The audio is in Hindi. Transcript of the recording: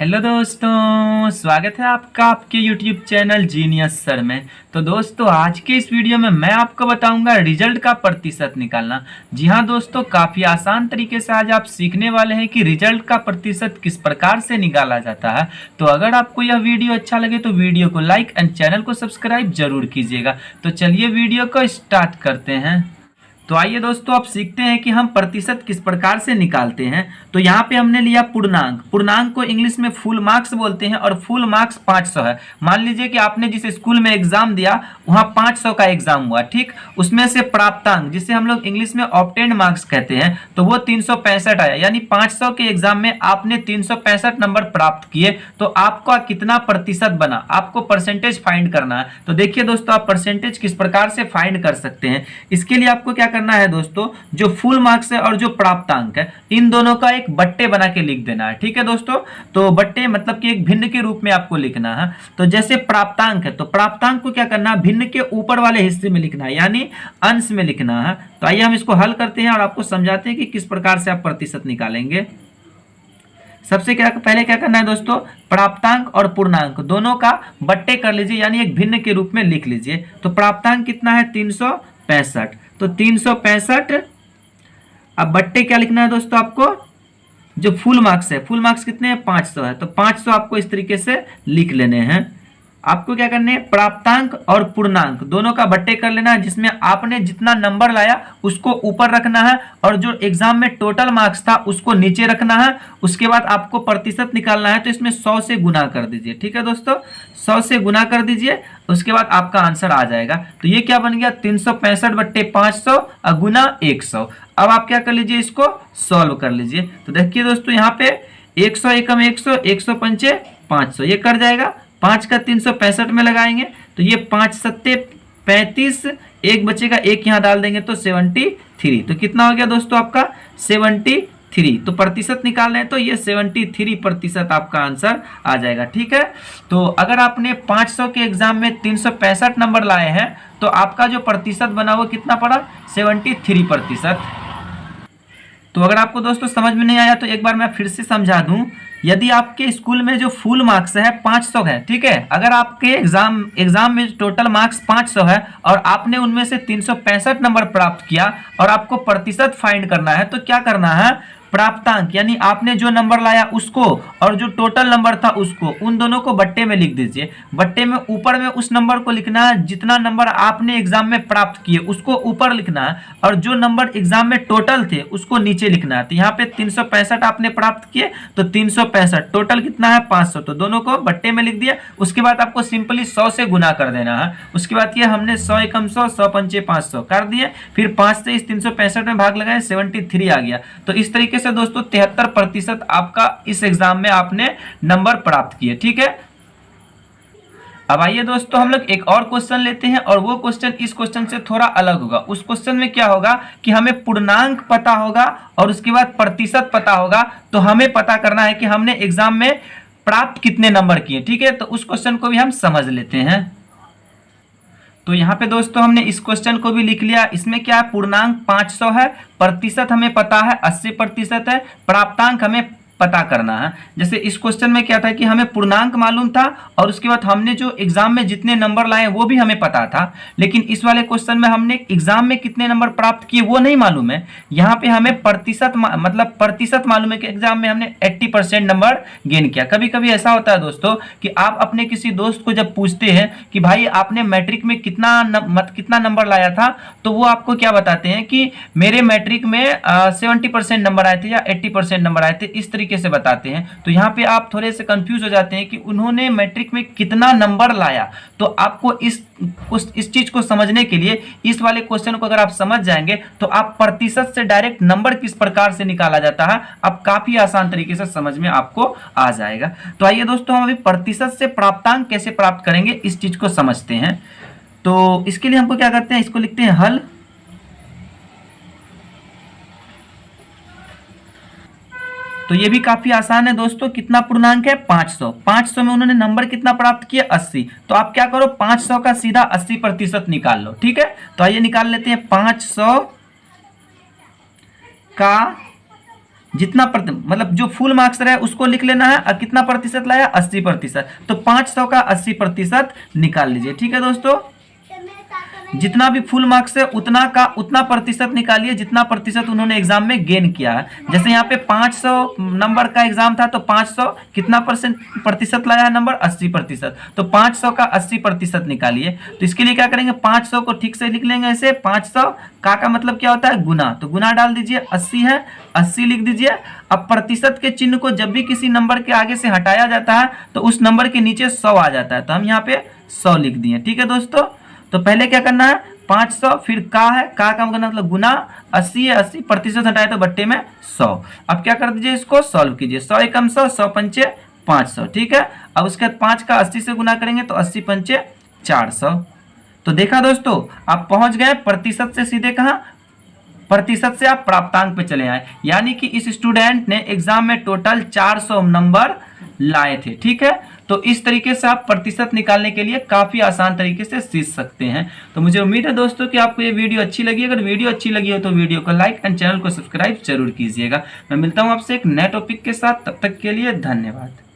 हेलो दोस्तों, स्वागत है आपका आपके YouTube चैनल जीनियस सर में। तो दोस्तों, आज के इस वीडियो में मैं आपको बताऊंगा रिजल्ट का प्रतिशत निकालना। जी हाँ दोस्तों, काफ़ी आसान तरीके से आज आप सीखने वाले हैं कि रिजल्ट का प्रतिशत किस प्रकार से निकाला जाता है। तो अगर आपको यह वीडियो अच्छा लगे तो वीडियो को लाइक एंड चैनल को सब्सक्राइब जरूर कीजिएगा। तो चलिए वीडियो को स्टार्ट करते हैं। तो आइए दोस्तों, आप सीखते हैं कि हम प्रतिशत किस प्रकार से निकालते हैं। तो यहाँ पे हमने लिया पूर्णांक। पूर्णांक को इंग्लिश में फुल मार्क्स बोलते हैं और फुल मार्क्स 500 है। मान लीजिए कि आपने जिस स्कूल में एग्जाम दिया वहाँ 500 का एग्जाम हुआ, ठीक। उसमें से प्राप्तांक, जिसे हम लोग इंग्लिश में ऑब्टेन्ड मार्क्स कहते हैं, तो वो 365 आया। यानी 500 के एग्जाम में आपने 365 नंबर प्राप्त किए। तो आपका कितना प्रतिशत बना, आपको परसेंटेज फाइंड करना है। तो देखिए दोस्तों, आप परसेंटेज किस प्रकार से फाइंड कर सकते हैं। इसके लिए आपको क्या करना है दोस्तों, जो फुल मार्क्स है और जो प्राप्तांक है, इन दोनों का एक बट्टे बना के लिख देना है, ठीक है दोस्तों। तो बट्टे मतलब कि एक भिन्न के रूप में आपको लिखना है। तो जैसे प्राप्तांक है, तो प्राप्तांक को क्या करना है, भिन्न के ऊपर वाले हिस्से में लिखना है, यानी अंश में लिखना है। तो आइए हम इसको हल करते हैं और आपको समझाते हैं कि किस प्रकार से आप प्रतिशत निकालेंगे। सबसे पहले क्या करना है दोस्तों, प्राप्तांक और पूर्णांक दोनों का बट्टे कर लीजिए, यानी एक भिन्न के रूप में लिख लीजिए। तो प्राप्तांक कितना है, 365। तो 365। अब बट्टे क्या लिखना है दोस्तों, आपको जो फुल मार्क्स है, फुल मार्क्स कितने हैं, 500 है। तो 500 आपको इस तरीके से लिख लेने हैं। आपको क्या करने हैं, प्राप्तांक और पूर्णांक दोनों का बट्टे कर लेना है, जिसमें आपने जितना नंबर लाया उसको ऊपर रखना है और जो एग्जाम में टोटल मार्क्स था उसको नीचे रखना है। उसके बाद आपको प्रतिशत निकालना है, तो इसमें 100 से गुना कर दीजिए, ठीक है दोस्तों। 100 से गुना कर दीजिए, उसके बाद आपका आंसर आ जाएगा। तो ये क्या बन गया, 365/500 गुना 100। अब आप क्या कर लीजिए, इसको सॉल्व कर लीजिए। तो देखिए दोस्तों, यहाँ पे 100 एकम 100, 100 पंचे 500, ये कर जाएगा। 5 का 365 में लगाएंगे तो ये 5 सत्ते 35, एक बचेगा, एक यहाँ डाल देंगे तो 73। तो कितना हो गया दोस्तों आपका, 73। तो प्रतिशत निकाल रहे हैं तो ये 73% आपका आंसर आ जाएगा, ठीक है। तो अगर आपने 500 के एग्जाम में 365 नंबर लाए हैं तो आपका जो प्रतिशत बना वो कितना पड़ा, 73%। तो अगर आपको दोस्तों समझ में नहीं आया तो एक बार मैं फिर से समझा दूं। यदि आपके स्कूल में जो फुल मार्क्स है 500 है, ठीक है। अगर आपके एग्जाम में टोटल मार्क्स 500 है और आपने उनमें से 365 नंबर प्राप्त किया और आपको प्रतिशत फाइंड करना है, तो क्या करना है, प्राप्तांक यानी आपने जो नंबर लाया उसको और जो टोटल नंबर था उसको, उन दोनों को बट्टे में लिख दीजिए। बट्टे में ऊपर में उस नंबर को लिखना है जितना नंबर आपने एग्जाम में प्राप्त किए उसको ऊपर लिखना है, और जो नंबर एग्जाम में टोटल थे उसको नीचे लिखना है। तो यहाँ पे 365 आपने प्राप्त किए, तो 365 टोटल कितना है, 500, तो दोनों को बट्टे में लिख दिया। उसके बाद आपको सिंपली 100 से गुना कर देना है। उसके बाद ये हमने 100 एकम 100, 100 पंचे 500 कर दिए, फिर 5 से इस 365 में भाग लगाए, 73 आ गया। तो इस तरीके से दोस्तों 73% आपका इस एग्जाम में आपने नंबर प्राप्त किए, ठीक है। अब आइए दोस्तों, हम लोग एक और क्वेश्चन लेते हैं और वो क्वेश्चन इस क्वेश्चन से थोड़ा अलग होगा। उस क्वेश्चन में क्या होगा कि हमें पूर्णांक पता होगा और उसके बाद प्रतिशत पता होगा। तो हमें पता करना है कि हमने एग्जाम में प्राप्त कितने नंबर किए, ठीक है। तो उस क्वेश्चन को भी हम समझ लेते हैं। तो यहाँ पे दोस्तों हमने इस क्वेश्चन को भी लिख लिया। इसमें क्या है, पूर्णांक 500 है, प्रतिशत हमें पता है 80% है, प्राप्तांक हमें पता करना है। जैसे इस क्वेश्चन में क्या था कि हमें पूर्णांक मालूम था और उसके बाद हमने जो एग्जाम में जितने नंबर लाए वो भी हमें पता था, लेकिन इस वाले क्वेश्चन में हमने एग्जाम में कितने नंबर प्राप्त किए वो नहीं मालूम है। यहाँ पे हमें प्रतिशत मतलब प्रतिशत मालूम है कि एग्जाम में हमने 80% नंबर गेन किया। कभी कभी ऐसा होता है दोस्तों कि आप अपने किसी दोस्त को जब पूछते हैं कि भाई आपने मैट्रिक में कितना नंबर लाया था, तो वो आपको क्या बताते हैं कि मेरे मैट्रिक में 70% नंबर आए थे या 80% नंबर आए थे, इस तरीके से बताते हैं। तो यहाँ पे आप थोड़े से कंफ्यूज हो जाते हैं कि उन्होंने मैट्रिक में कितना नंबर लाया। तो आपको इस चीज को समझने के लिए इस वाले क्वेश्चन को अगर आप समझ जाएंगे तो आप प्रतिशत से डायरेक्ट नंबर किस प्रकार से निकाला जाता है आप काफी आसान तरीके से समझ में आपको आ जाएगा। तो आइए दोस्तों, हम अभी प्रतिशत से प्राप्तांक कैसे प्राप्त करेंगे इस चीज को समझते हैं। तो इसके लिए हमको क्या करते हैं, इसको लिखते हैं हल। तो ये भी काफी आसान है दोस्तों। कितना पूर्णांक है, 500। 500 में उन्होंने नंबर कितना प्राप्त किया, 80। तो आप क्या करो, 500 का सीधा 80% निकाल लो, ठीक है। तो आइए निकाल लेते हैं, 500 का जितना मतलब जो फुल मार्क्स रहे उसको लिख लेना है, और कितना प्रतिशत लाया 80%, तो 500 का 80% निकाल लीजिए। ठीक है दोस्तों, जितना भी फुल मार्क्स है उतना का उतना प्रतिशत निकालिए जितना प्रतिशत उन्होंने एग्जाम में गेन किया है। जैसे यहाँ पे 500 नंबर का एग्जाम था तो 500 कितना प्रतिशत लाया है नंबर 80%, तो 500 का 80% निकालिए। तो इसके लिए क्या करेंगे, 500 को ठीक से लिख लेंगे ऐसे, 500 का मतलब क्या होता है गुना, तो गुना डाल दीजिए, 80 है 80 लिख दीजिए। अब प्रतिशत के चिन्ह को जब भी किसी नंबर के आगे से हटाया जाता है तो उस नंबर के नीचे 100 आ जाता है, तो हम यहाँ पे 100 लिख दिए। ठीक है दोस्तों, तो पहले क्या करना है 500, फिर का है, का मतलब गुना, 80 है 80% हटाए तो बट्टे में 100। अब क्या कर दीजिए, इसको सॉल्व कीजिए, 100 एकम 100, 100 पंचे 500। ठीक है, अब उसके बाद 5 का 80 से गुना करेंगे तो 80 पंचे 400। तो देखा दोस्तों, आप पहुंच गए प्रतिशत से सीधे कहां, प्रतिशत से आप प्राप्तांक पे चले आए, यानी कि इस स्टूडेंट ने एग्जाम में टोटल 400 नंबर लाए थे। ठीक है, तो इस तरीके से आप प्रतिशत निकालने के लिए काफी आसान तरीके से सीख सकते हैं। तो मुझे उम्मीद है दोस्तों कि आपको ये वीडियो अच्छी लगी। अगर वीडियो अच्छी लगी हो तो वीडियो को लाइक एंड चैनल को सब्सक्राइब जरूर कीजिएगा। मैं मिलता हूं आपसे एक नए टॉपिक के साथ, तब तक के लिए धन्यवाद।